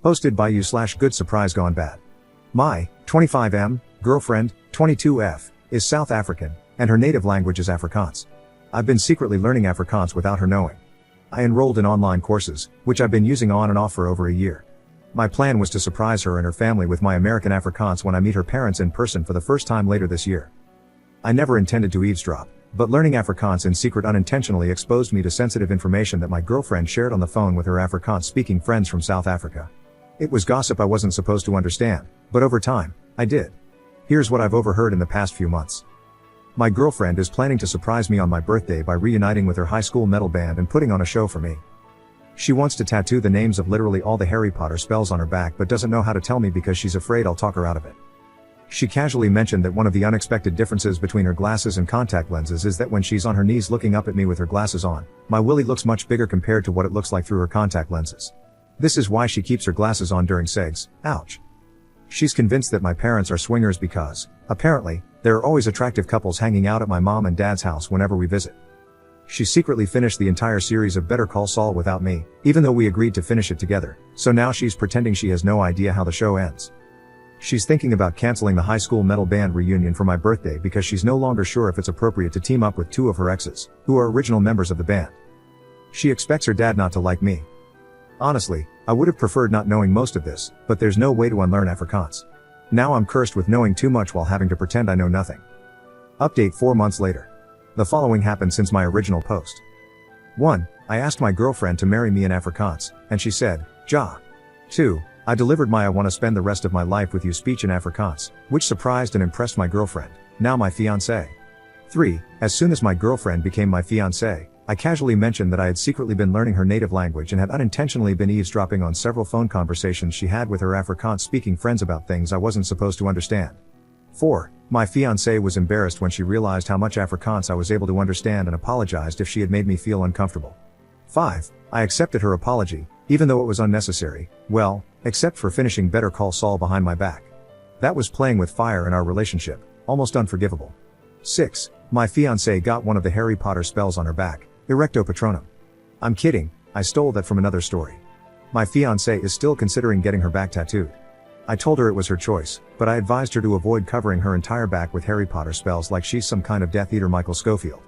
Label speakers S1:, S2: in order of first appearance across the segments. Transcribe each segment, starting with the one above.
S1: Hosted by you/good surprise gone bad. My 25M girlfriend, 22F, is South African, and her native language is Afrikaans. I've been secretly learning Afrikaans without her knowing. I enrolled in online courses, which I've been using on and off for over a year. My plan was to surprise her and her family with my American Afrikaans when I meet her parents in person for the first time later this year. I never intended to eavesdrop, but learning Afrikaans in secret unintentionally exposed me to sensitive information that my girlfriend shared on the phone with her Afrikaans-speaking friends from South Africa. It was gossip I wasn't supposed to understand, but over time, I did. Here's what I've overheard in the past few months. My girlfriend is planning to surprise me on my birthday by reuniting with her high school metal band and putting on a show for me. She wants to tattoo the names of literally all the Harry Potter spells on her back but doesn't know how to tell me because she's afraid I'll talk her out of it. She casually mentioned that one of the unexpected differences between her glasses and contact lenses is that when she's on her knees looking up at me with her glasses on, my willy looks much bigger compared to what it looks like through her contact lenses. This is why she keeps her glasses on during segs. Ouch. She's convinced that my parents are swingers because, apparently, there are always attractive couples hanging out at my mom and dad's house whenever we visit. She secretly finished the entire series of Better Call Saul without me, even though we agreed to finish it together, so now she's pretending she has no idea how the show ends. She's thinking about canceling the high school metal band reunion for my birthday because she's no longer sure if it's appropriate to team up with two of her exes, who are original members of the band. She expects her dad not to like me. Honestly, I would have preferred not knowing most of this, but there's no way to unlearn Afrikaans. Now I'm cursed with knowing too much while having to pretend I know nothing. Update 4 months later. The following happened since my original post. 1. I asked my girlfriend to marry me in Afrikaans, and she said, ja. 2. I delivered my I want to spend the rest of my life with you speech in Afrikaans, which surprised and impressed my girlfriend, now my fiancé. 3. As soon as my girlfriend became my fiancé, I casually mentioned that I had secretly been learning her native language and had unintentionally been eavesdropping on several phone conversations she had with her Afrikaans-speaking friends about things I wasn't supposed to understand. 4. My fiancé was embarrassed when she realized how much Afrikaans I was able to understand and apologized if she had made me feel uncomfortable. 5. I accepted her apology, even though it was unnecessary, well, except for finishing Better Call Saul behind my back. That was playing with fire in our relationship, almost unforgivable. 6. My fiancé got one of the Harry Potter spells on her back, Erecto Patronum. I'm kidding, I stole that from another story. My fiancé is still considering getting her back tattooed. I told her it was her choice, but I advised her to avoid covering her entire back with Harry Potter spells like she's some kind of Death Eater Michael Scofield.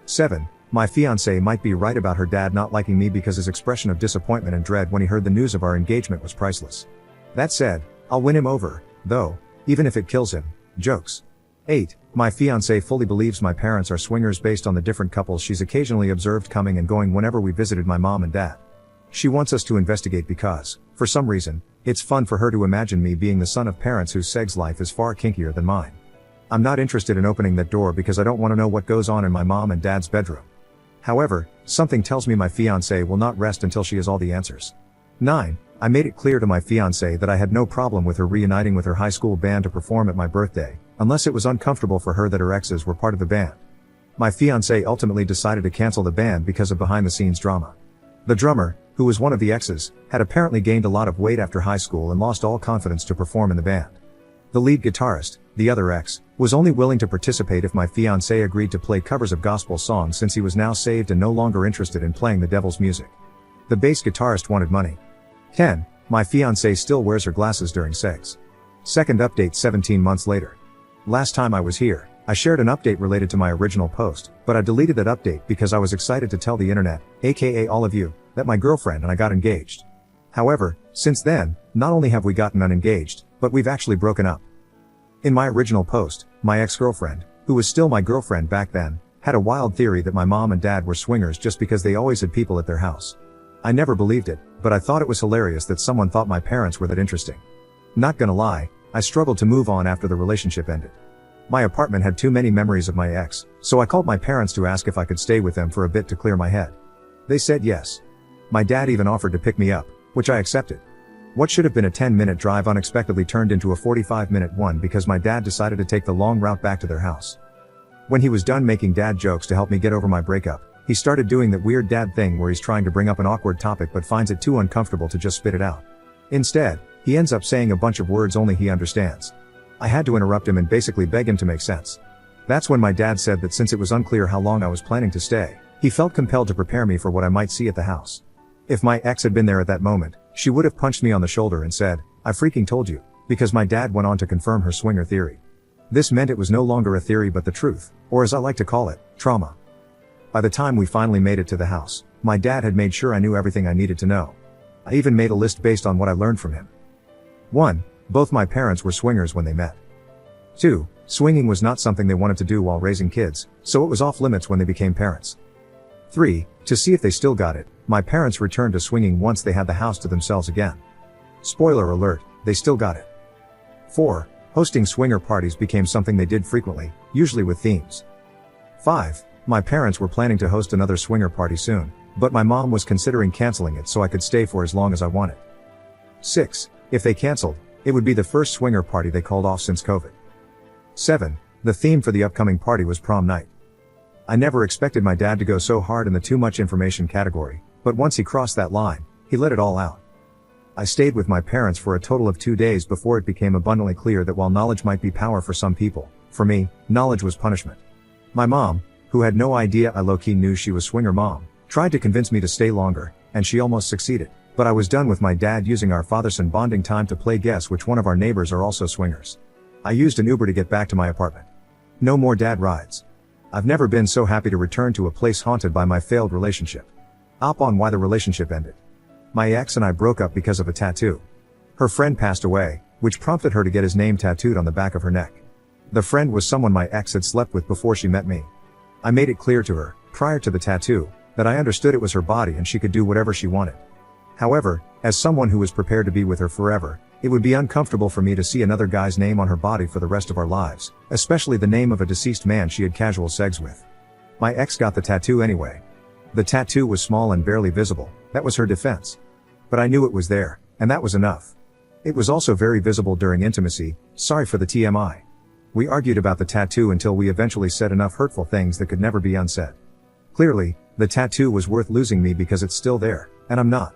S1: 7. My fiancé might be right about her dad not liking me because his expression of disappointment and dread when he heard the news of our engagement was priceless. That said, I'll win him over, though, even if it kills him. Jokes. 8. My fiancé fully believes my parents are swingers based on the different couples she's occasionally observed coming and going whenever we visited my mom and dad. She wants us to investigate because, for some reason, it's fun for her to imagine me being the son of parents whose sex life is far kinkier than mine. I'm not interested in opening that door because I don't want to know what goes on in my mom and dad's bedroom. However, something tells me my fiancé will not rest until she has all the answers. 9. I made it clear to my fiancé that I had no problem with her reuniting with her high school band to perform at my birthday, unless it was uncomfortable for her that her exes were part of the band. My fiancé ultimately decided to cancel the band because of behind-the-scenes drama. The drummer, who was one of the exes, had apparently gained a lot of weight after high school and lost all confidence to perform in the band. The lead guitarist, the other ex, was only willing to participate if my fiancé agreed to play covers of gospel songs since he was now saved and no longer interested in playing the devil's music. The bass guitarist wanted money. 10. My fiancé still wears her glasses during sex. Second update 17 months later. Last time I was here, I shared an update related to my original post, but I deleted that update because I was excited to tell the internet, aka all of you, that my girlfriend and I got engaged. However, since then, not only have we gotten unengaged, but we've actually broken up. In my original post, my ex-girlfriend, who was still my girlfriend back then, had a wild theory that my mom and dad were swingers just because they always had people at their house. I never believed it, but I thought it was hilarious that someone thought my parents were that interesting. Not gonna lie, I struggled to move on after the relationship ended. My apartment had too many memories of my ex, so I called my parents to ask if I could stay with them for a bit to clear my head. They said yes. My dad even offered to pick me up, which I accepted. What should have been a 10-minute drive unexpectedly turned into a 45-minute one because my dad decided to take the long route back to their house. When he was done making dad jokes to help me get over my breakup, he started doing that weird dad thing where he's trying to bring up an awkward topic but finds it too uncomfortable to just spit it out. Instead, he ends up saying a bunch of words only he understands. I had to interrupt him and basically beg him to make sense. That's when my dad said that since it was unclear how long I was planning to stay, he felt compelled to prepare me for what I might see at the house. If my ex had been there at that moment, She would have punched me on the shoulder and said, "I freaking told you," because my dad went on to confirm her swinger theory. This meant it was no longer a theory but the truth, or as I like to call it, trauma. By the time we finally made it to the house, my dad had made sure I knew everything I needed to know. I even made a list based on what I learned from him. 1. Both my parents were swingers when they met. 2. Swinging was not something they wanted to do while raising kids, so it was off limits when they became parents. 3. To see if they still got it, my parents returned to swinging once they had the house to themselves again. Spoiler alert, they still got it. 4. Hosting swinger parties became something they did frequently, usually with themes. 5. My parents were planning to host another swinger party soon, but my mom was considering canceling it so I could stay for as long as I wanted. 6. If they canceled, it would be the first swinger party they called off since COVID. 7. The theme for the upcoming party was prom night. I never expected my dad to go so hard in the too much information category, but once he crossed that line, he let it all out. I stayed with my parents for a total of 2 days before it became abundantly clear that while knowledge might be power for some people, for me, knowledge was punishment. My mom, who had no idea I low-key knew she was swinger mom, tried to convince me to stay longer, and she almost succeeded, but I was done with my dad using our father-son bonding time to play guess which one of our neighbors are also swingers. I used an Uber to get back to my apartment. No more dad rides. I've never been so happy to return to a place haunted by my failed relationship. Up on why the relationship ended. My ex and I broke up because of a tattoo. Her friend passed away, which prompted her to get his name tattooed on the back of her neck. The friend was someone my ex had slept with before she met me. I made it clear to her, prior to the tattoo, that I understood it was her body and she could do whatever she wanted. However, as someone who was prepared to be with her forever, it would be uncomfortable for me to see another guy's name on her body for the rest of our lives, especially the name of a deceased man she had casual sex with. My ex got the tattoo anyway. The tattoo was small and barely visible, that was her defense. But I knew it was there, and that was enough. It was also very visible during intimacy, sorry for the TMI. We argued about the tattoo until we eventually said enough hurtful things that could never be unsaid. Clearly, the tattoo was worth losing me because it's still there, and I'm not.